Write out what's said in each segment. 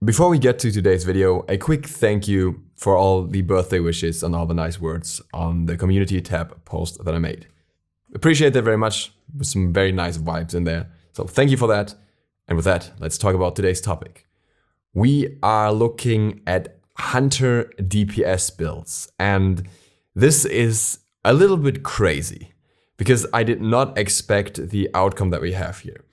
Before we get to today's video, a quick thank you for all the birthday wishes and all the nice words on the community tab post that I made. Appreciate that very much, with some very nice vibes in there. So thank you for that. And with that, let's talk about today's topic. We are looking at Hunter DPS builds, and this is a little bit crazy because I did not expect the outcome that we have here.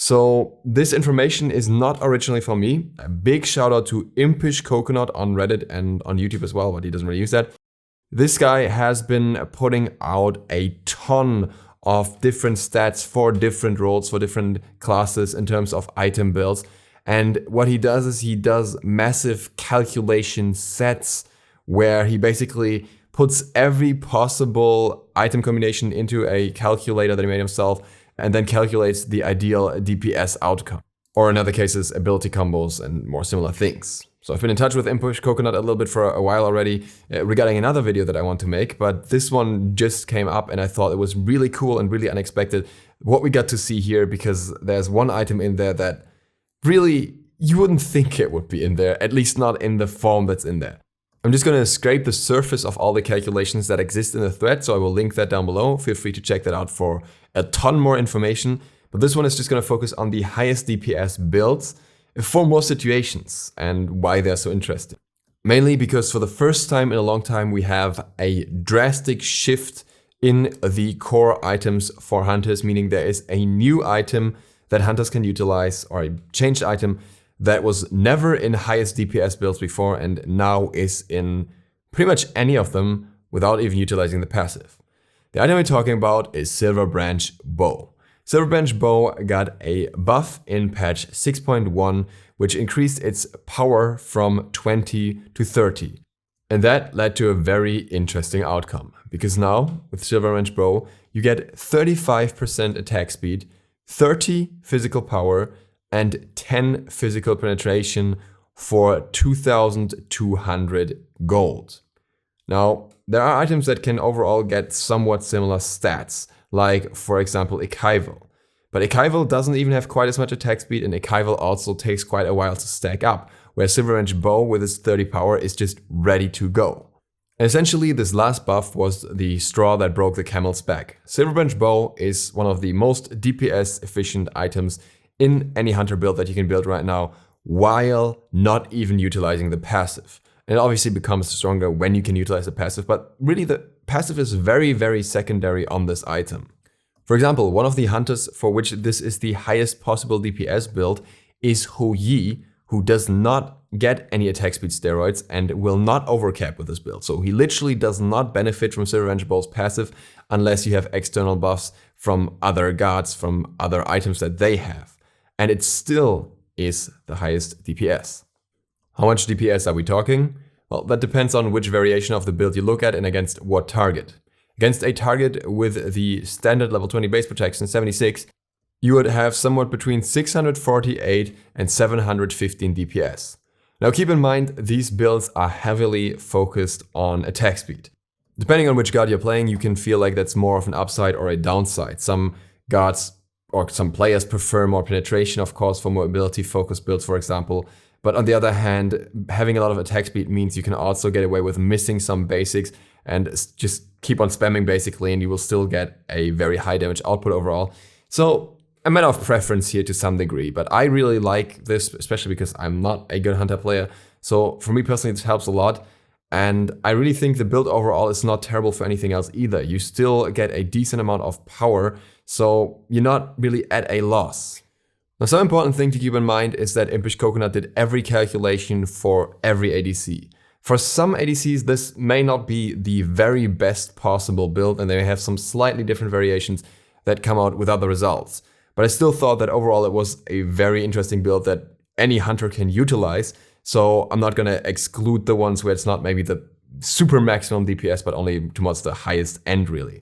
So this information is not originally from me. A big shout out to Impish Coconut on Reddit and on YouTube as well, but he doesn't really use that. This guy has been putting out a ton of different stats for different roles, for different classes in terms of item builds. And what he does is he does massive calculation sets where he basically puts every possible item combination into a calculator that he made himself and then calculates the ideal DPS outcome. Or in other cases, ability combos and more similar things. So I've been in touch with Impish Coconut a little bit for a while already regarding another video that I want to make, but this one just came up and I thought it was really cool and really unexpected what we got to see here, because there's one item in there that really you wouldn't think it would be in there, at least not in the form that's in there. I'm just gonna scrape the surface of all the calculations that exist in the thread, so I will link that down below. Feel free to check that out for a ton more information. But this one is just gonna focus on the highest DPS builds for more situations and why they're so interesting. Mainly because for the first time in a long time, we have a drastic shift in the core items for hunters, meaning there is a new item that hunters can utilize, or a changed item that was never in highest DPS builds before and now is in pretty much any of them without even utilizing the passive. The item we're talking about is Silver Branch Bow. Silver Branch Bow got a buff in patch 6.1, which increased its power from 20 to 30. And that led to a very interesting outcome, because now with Silver Branch Bow, you get 35% attack speed, 30 physical power, and 10 physical penetration for 2,200 gold. Now, there are items that can overall get somewhat similar stats, like for example Echeival. But Echeival doesn't even have quite as much attack speed, and Echeival also takes quite a while to stack up, where Silver Branch Bow with its 30 power is just ready to go. And essentially this last buff was the straw that broke the camel's back. Silver Branch Bow is one of the most DPS efficient items in any hunter build that you can build right now, while not even utilizing the passive. And it obviously becomes stronger when you can utilize the passive, but really the passive is very, very secondary on this item. For example, one of the hunters for which this is the highest possible DPS build is Hou Yi, who does not get any attack speed steroids and will not overcap with this build. So he literally does not benefit from Silver Branch Bow's passive unless you have external buffs from other guards, from other items that they have. And it still is the highest DPS. How much DPS are we talking? Well, that depends on which variation of the build you look at and against what target. Against a target with the standard level 20 base protection 76, you would have somewhat between 648 and 715 DPS. Now keep in mind, these builds are heavily focused on attack speed. Depending on which guard you're playing, you can feel like that's more of an upside or a downside. Some guards or some players prefer more penetration, of course, for more ability focused builds, for example. But on the other hand, having a lot of attack speed means you can also get away with missing some basics and just keep on spamming basically, and you will still get a very high damage output overall. So a matter of preference here to some degree, but I really like this, especially because I'm not a good hunter player. So for me personally, this helps a lot. And I really think the build overall is not terrible for anything else either. You still get a decent amount of power, so you're not really at a loss. Now, some important thing to keep in mind is that Impish Coconut did every calculation for every ADC. For some ADCs, this may not be the very best possible build, and they may have some slightly different variations that come out with other results. But I still thought that overall it was a very interesting build that any hunter can utilize. So I'm not gonna exclude the ones where it's not maybe the super maximum DPS, but only towards the highest end really.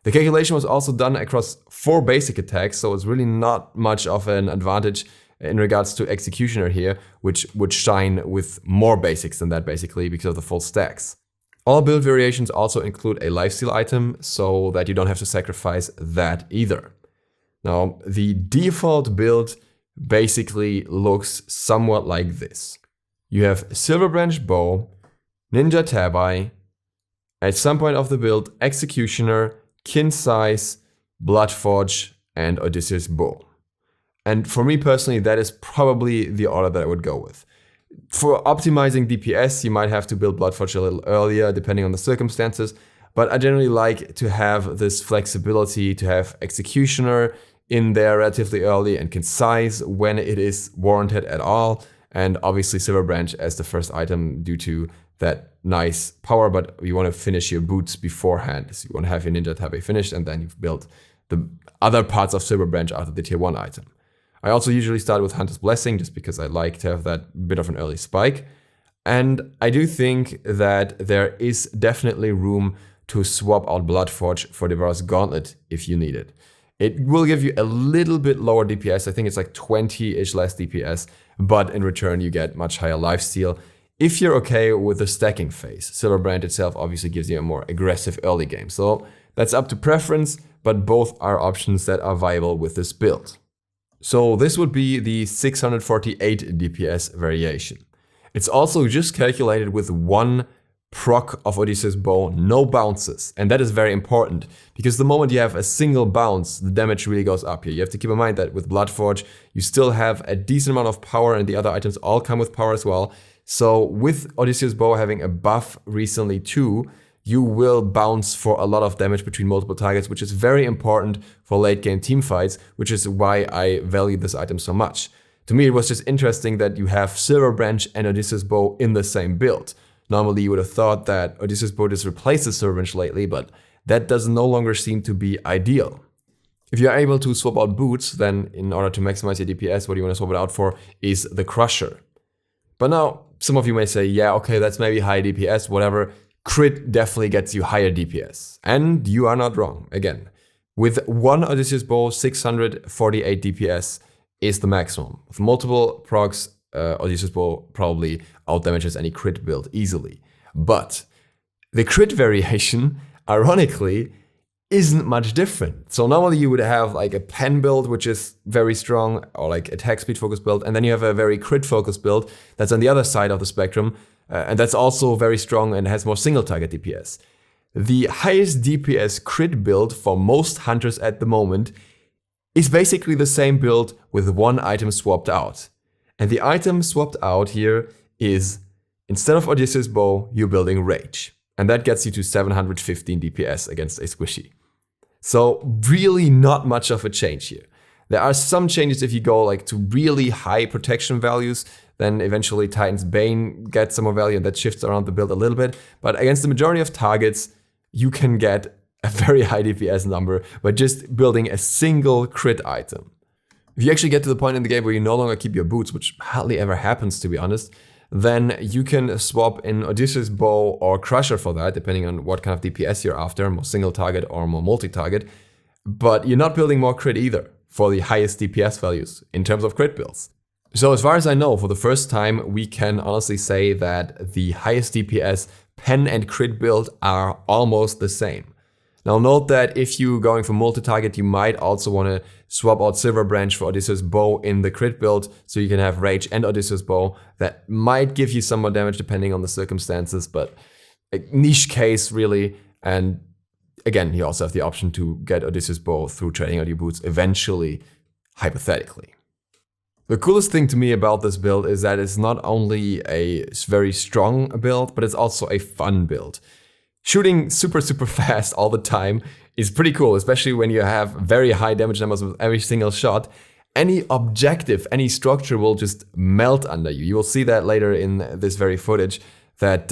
The calculation was also done across 4 basic attacks, so it's really not much of an advantage in regards to Executioner here, which would shine with more basics than that basically because of the full stacks. All build variations also include a lifesteal item, so that you don't have to sacrifice that either. Now, the default build basically looks somewhat like this. You have Silverbranch Bow, Ninja Tabi, at some point of the build, Executioner, Kin Size, Bloodforge, and Odysseus Bow. And for me personally, that is probably the order that I would go with. For optimizing DPS, you might have to build Bloodforge a little earlier, depending on the circumstances. But I generally like to have this flexibility to have Executioner in there relatively early and Kin Size when it is warranted at all. And obviously Silverbranch as the first item due to that nice power, but you want to finish your boots beforehand. So you want to have your Ninja Tabi finished and then you've built the other parts of Silverbranch after the tier 1 item. I also usually start with Hunter's Blessing just because I like to have that bit of an early spike. And I do think that there is definitely room to swap out Bloodforge for Devourer's Gauntlet if you need it. It will give you a little bit lower DPS. I think it's like 20-ish less DPS, but in return you get much higher lifesteal. If you're okay with the stacking phase, Silverbrand itself obviously gives you a more aggressive early game. So that's up to preference, but both are options that are viable with this build. So this would be the 648 DPS variation. It's also just calculated with 1 proc of Odysseus Bow, no bounces. And that is very important because the moment you have a single bounce, the damage really goes up here. You have to keep in mind that with Bloodforge, you still have a decent amount of power and the other items all come with power as well. So with Odysseus Bow having a buff recently too, you will bounce for a lot of damage between multiple targets, which is very important for late game team fights, which is why I value this item so much. To me, it was just interesting that you have Silverbranch and Odysseus Bow in the same build. Normally, you would have thought that Odysseus Bow just replaces Silverbranch lately, but that does no longer seem to be ideal. If you're able to swap out boots, then in order to maximize your DPS, what you want to swap it out for is the Crusher. But now, some of you may say, yeah, okay, that's maybe high DPS, whatever. Crit definitely gets you higher DPS. And you are not wrong, again. With 1 Odysseus Bow, 648 DPS is the maximum. With multiple procs, Odysseus Bow probably outdamages any crit build easily. But the crit variation, ironically, isn't much different. So normally you would have like a pen build, which is very strong, or like attack speed focused build, and then you have a very crit focused build that's on the other side of the spectrum, and that's also very strong and has more single target DPS. The highest DPS crit build for most hunters at the moment is basically the same build with 1 item swapped out. And the item swapped out here is, instead of Odysseus Bow, you're building Rage. And that gets you to 715 DPS against a squishy. So really not much of a change here. There are some changes if you go like to really high protection values, then eventually Titan's Bane gets some more value and that shifts around the build a little bit. But against the majority of targets, you can get a very high DPS number by just building a single crit item. If you actually get to the point in the game where you no longer keep your boots, which hardly ever happens to be honest, then you can swap in Odysseus Bow or Crusher for that, depending on what kind of DPS you're after, more single target or more multi-target. But you're not building more crit either for the highest DPS values in terms of crit builds. So as far as I know, for the first time, we can honestly say that the highest DPS pen and crit build are almost the same. Now note that if you're going for multi-target, you might also want to swap out Silverbranch for Odysseus Bow in the crit build, so you can have Rage and Odysseus Bow. That might give you some more damage depending on the circumstances, but a niche case really. And again, you also have the option to get Odysseus Bow through trading out your boots eventually, hypothetically. The coolest thing to me about this build is that it's not only a very strong build, but it's also a fun build. Shooting super fast all the time is pretty cool, especially when you have very high damage numbers with every single shot. Any objective, any structure will just melt under you. You will see that later in this very footage, that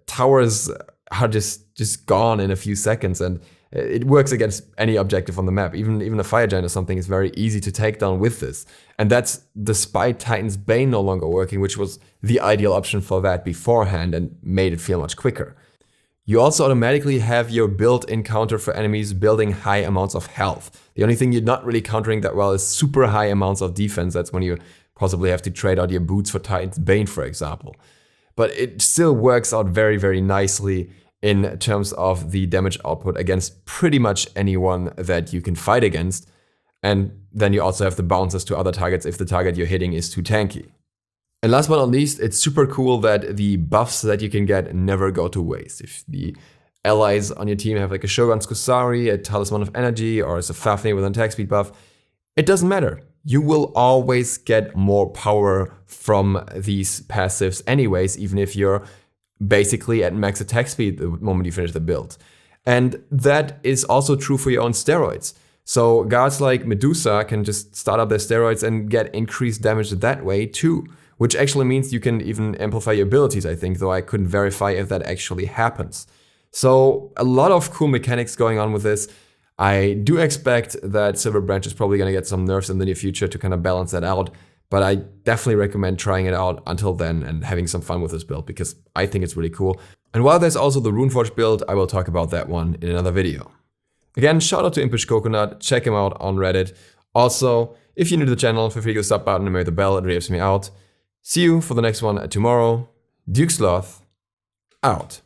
towers are just gone in a few seconds, and it works against any objective on the map. Even a fire giant or something is very easy to take down with this. And that's despite Titan's Bane no longer working, which was the ideal option for that beforehand and made it feel much quicker. You also automatically have your built-in counter for enemies building high amounts of health. The only thing you're not really countering that well is super high amounts of defense. That's when you possibly have to trade out your boots for Titan's Bane, for example. But it still works out very nicely in terms of the damage output against pretty much anyone that you can fight against. And then you also have the bounces to other targets if the target you're hitting is too tanky. And last but not least, it's super cool that the buffs that you can get never go to waste. If the allies on your team have like a Shogun's Kusari, a Talisman of Energy, or a Fafnir with an attack speed buff, it doesn't matter. You will always get more power from these passives anyways, even if you're basically at max attack speed the moment you finish the build. And that is also true for your own steroids. So guards like Medusa can just start up their steroids and get increased damage that way too, which actually means you can even amplify your abilities, I think, though I couldn't verify if that actually happens. So a lot of cool mechanics going on with this. I do expect that Silver Branch is probably going to get some nerfs in the near future to kind of balance that out, but I definitely recommend trying it out until then and having some fun with this build because I think it's really cool. And while there's also the Runeforge build, I will talk about that one in another video. Again, shout out to Impish Coconut, check him out on Reddit. Also, if you're new to the channel, feel free to go sub button and ring the bell, it really helps me out. See you for the next one tomorrow. Duke Sloth, out.